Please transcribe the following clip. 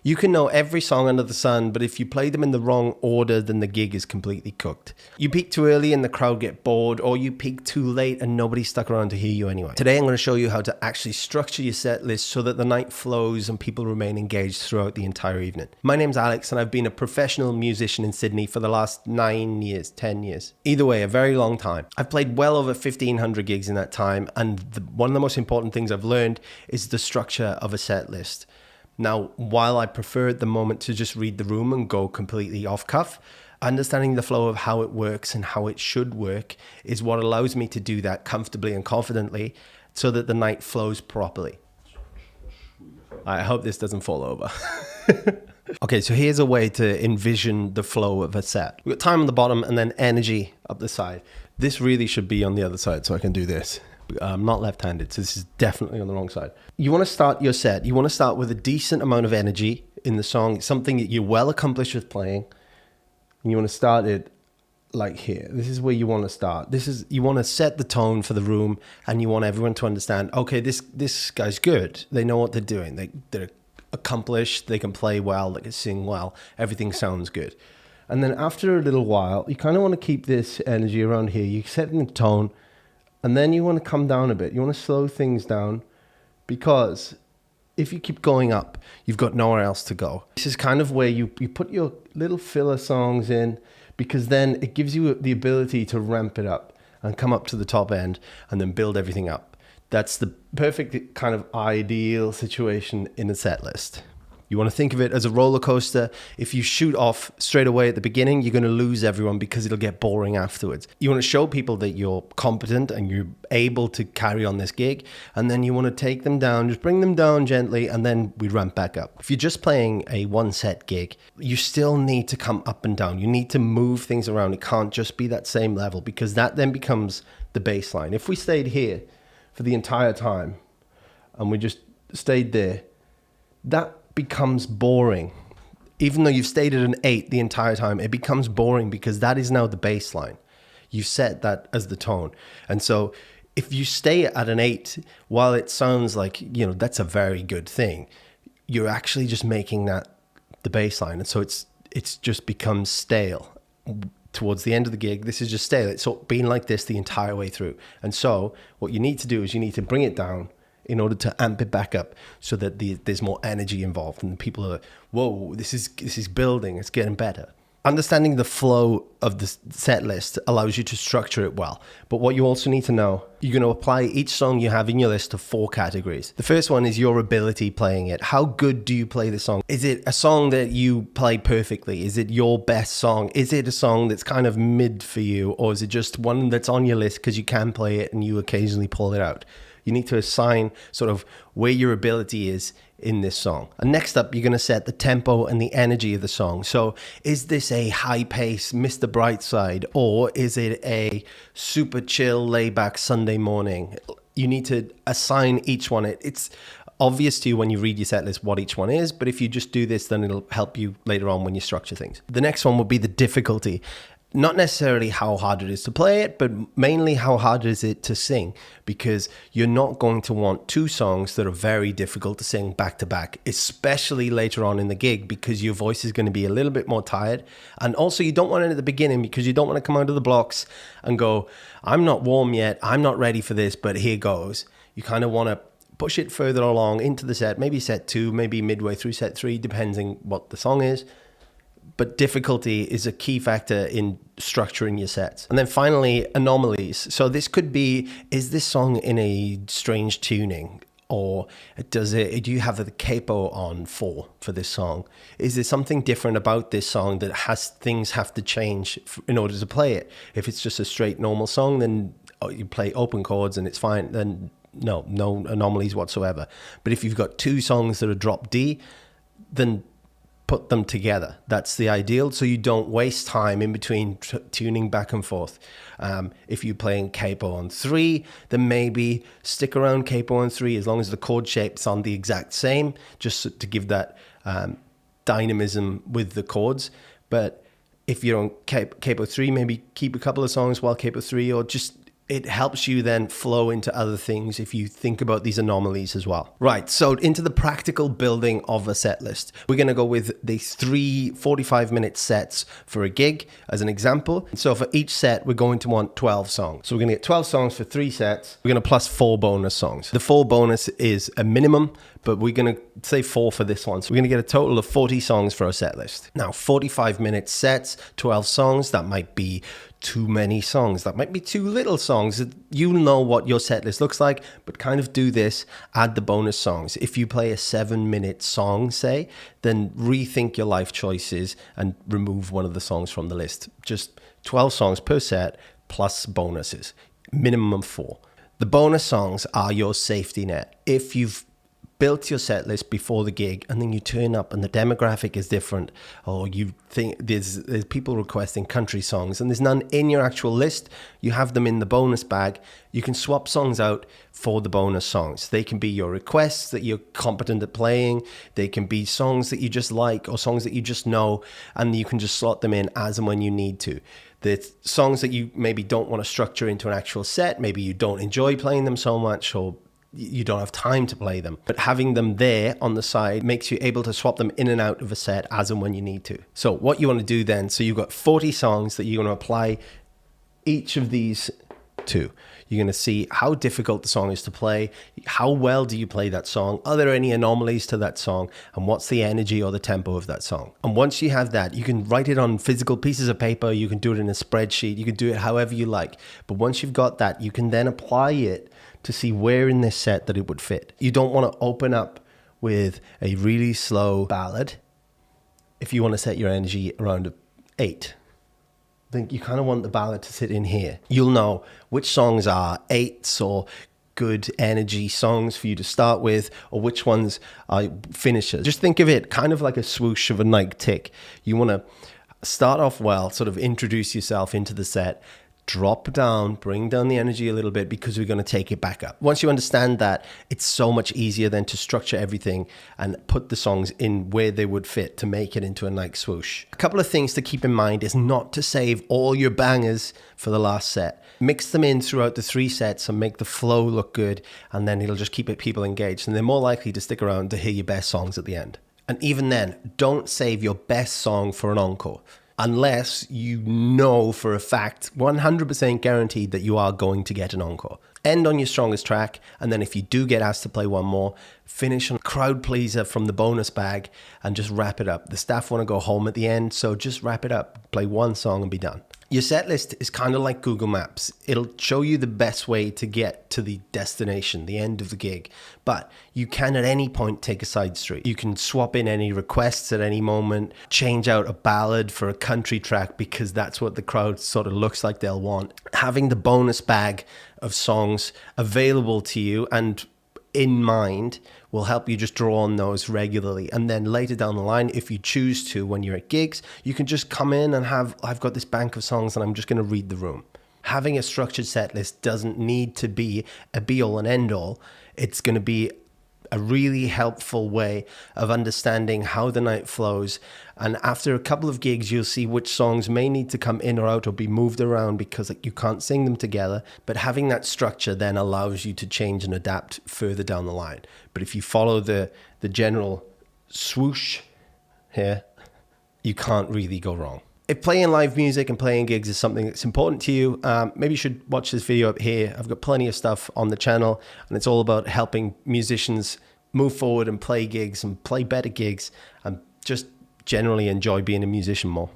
You can know every song under the sun, but if you play them in the wrong order, then the gig is completely cooked. You peak too early and the crowd get bored, or you peak too late and nobody stuck around to hear you anyway. Today I'm going to show you how to actually structure your set list so that the night flows and people remain engaged throughout the entire evening. My name's Alex and I've been a professional musician in Sydney for the last 9 years, 10 years. Either way, a very long time. I've played well over 1,500 gigs in that time, and one of the most important things I've learned is the structure of a set list. Now, while I prefer at the moment to just read the room and go completely off cuff, understanding the flow of how it works and how it should work is what allows me to do that comfortably and confidently so that the night flows properly. I hope this doesn't fall over. Okay, so here's a way to envision the flow of a set. We've got time on the bottom and then energy up the side. This really should be on the other side so I can do this. I'm not left-handed, so this is definitely on the wrong side. You want to start your set. You want to start with a decent amount of energy in the song, something that you're well accomplished with playing. And you want to start it like here. This is where you want to start. You want to set the tone for the room, and you want everyone to understand, okay, this guy's good. They know what they're doing. They're accomplished. They can play well. They can sing well. Everything sounds good. And then after a little while, you kind of want to keep this energy around here. You're setting the tone. And then you want to come down a bit. You want to slow things down, because if you keep going up, you've got nowhere else to go. This is kind of where you put your little filler songs in, because then it gives you the ability to ramp it up and come up to the top end and then build everything up. That's the perfect kind of ideal situation in a set list. You want to think of it as a roller coaster. If you shoot off straight away at the beginning, you're going to lose everyone because it'll get boring afterwards. You want to show people that you're competent and you're able to carry on this gig. And then you want to take them down, just bring them down gently, and then we ramp back up. If you're just playing a one set gig, you still need to come up and down. You need to move things around. It can't just be that same level, because that then becomes the baseline. If we stayed here for the entire time and we just stayed there, that becomes boring. Even though you've stayed at an 8 the entire time, it becomes boring because that is now the baseline. You set that as the tone. And so if you stay at an 8, while it sounds like, that's a very good thing, you're actually just making that the baseline. And so it's just becomes stale. Towards the end of the gig, this is just stale. It's been like this the entire way through. And so what you need to do is you need to bring it down in order to amp it back up so that there's more energy involved and people are, whoa, this is building, it's getting better. Understanding the flow of the set list allows you to structure it well. But what you also need to know, you're going to apply each song you have in your list to 4 categories. The first one is your ability playing it. How good do you play the song? Is it a song that you play perfectly? Is it your best song? Is it a song that's kind of mid for you? Or is it just one that's on your list because you can play it and you occasionally pull it out? You need to assign sort of where your ability is in this song. And next up, you're going to set the tempo and the energy of the song. So is this a high pace Mr. Brightside, or is it a super chill layback Sunday morning? You need to assign each one. It's obvious to you when you read your set list what each one is, but if you just do this, then it'll help you later on when you structure things. The next one would be the difficulty. Not necessarily how hard it is to play it, but mainly how hard is it to sing, because you're not going to want 2 songs that are very difficult to sing back to back, especially later on in the gig, because your voice is going to be a little bit more tired. And also you don't want it at the beginning, because you don't want to come out of the blocks and go, I'm not warm yet, I'm not ready for this, but here goes. You kind of want to push it further along into the set, maybe set 2, maybe midway through set 3, depending what the song is. But difficulty is a key factor in structuring your sets. And then finally, anomalies. So this could be, is this song in a strange tuning? Or do you have the capo on for this song? Is there something different about this song that things have to change in order to play it? If it's just a straight normal song, then you play open chords and it's fine. Then no anomalies whatsoever. But if you've got 2 songs that are drop D, then put them together. That's the ideal, so you don't waste time in between tuning back and forth. If you're playing capo on 3, then maybe stick around capo on 3 as long as the chord shape's on the exact same, just to give that dynamism with the chords. But if you're on capo 3, maybe keep a couple of songs while capo 3, or just it helps you then flow into other things if you think about these anomalies as well. Right, so into the practical building of a set list. We're going to go with the 3 45-minute sets for a gig as an example. So for each set, we're going to want 12 songs. So we're going to get 12 songs for 3 sets. We're going to plus 4 bonus songs. The 4 bonus is a minimum, but we're going to say 4 for this one. So we're going to get a total of 40 songs for our set list. Now, 45-minute sets, 12 songs, that might be too many songs. That might be too little songs. You know what your set list looks like, but kind of do this, add the bonus songs. If you play a 7-minute song, say, then rethink your life choices and remove one of the songs from the list. Just 12 songs per set plus bonuses, minimum 4. The bonus songs are your safety net. If you've built your set list before the gig and then you turn up and the demographic is different, or you think there's people requesting country songs and there's none in your actual list, you have them in the bonus bag, you can swap songs out for the bonus songs. They can be your requests that you're competent at playing, they can be songs that you just like or songs that you just know, and you can just slot them in as and when you need to. The songs that you maybe don't want to structure into an actual set, maybe you don't enjoy playing them so much, or you don't have time to play them, but having them there on the side makes you able to swap them in and out of a set as and when you need to. So what you want to do then, so you've got 40 songs that you're going to apply each of these to. You're going to see how difficult the song is to play, how well do you play that song, are there any anomalies to that song, and what's the energy or the tempo of that song. And once you have that, you can write it on physical pieces of paper, you can do it in a spreadsheet, you can do it however you like. But once you've got that, you can then apply it to see where in this set that it would fit. You don't want to open up with a really slow ballad if you want to set your energy around 8. I think you kind of want the ballad to sit in here. You'll know which songs are 8s or good energy songs for you to start with, or which ones are finishers. Just think of it kind of like a swoosh of a Nike tick. You want to start off well, sort of introduce yourself into the set, drop down, bring down the energy a little bit because we're going to take it back up. Once you understand that, it's so much easier then to structure everything and put the songs in where they would fit to make it into a Nike swoosh. A couple of things to keep in mind is not to save all your bangers for the last set. Mix them in throughout the 3 sets and make the flow look good, and then it'll just keep people engaged and they're more likely to stick around to hear your best songs at the end. And even then, don't save your best song for an encore, unless you know for a fact, 100% guaranteed that you are going to get an encore. End on your strongest track, and then if you do get asked to play one more, finish on a crowd pleaser from the bonus bag and just wrap it up. The staff want to go home at the end, so just wrap it up. Play one song and be done. Your set list is kind of like Google Maps. It'll show you the best way to get to the destination, the end of the gig. But you can at any point take a side street. You can swap in any requests at any moment, change out a ballad for a country track because that's what the crowd sort of looks like they'll want. Having the bonus bag of songs available to you and in mind will help you just draw on those regularly. And then later down the line, if you choose to, when you're at gigs, you can just come in and I've got this bank of songs and I'm just going to read the room. Having a structured set list doesn't need to be a be all and end all. It's going to be a really helpful way of understanding how the night flows. And after a couple of gigs, you'll see which songs may need to come in or out or be moved around because you can't sing them together. But having that structure then allows you to change and adapt further down the line. But if you follow the general swoosh here, you can't really go wrong. If playing live music and playing gigs is something that's important to you, maybe you should watch this video up here. I've got plenty of stuff on the channel, and it's all about helping musicians move forward and play gigs and play better gigs and just generally enjoy being a musician more.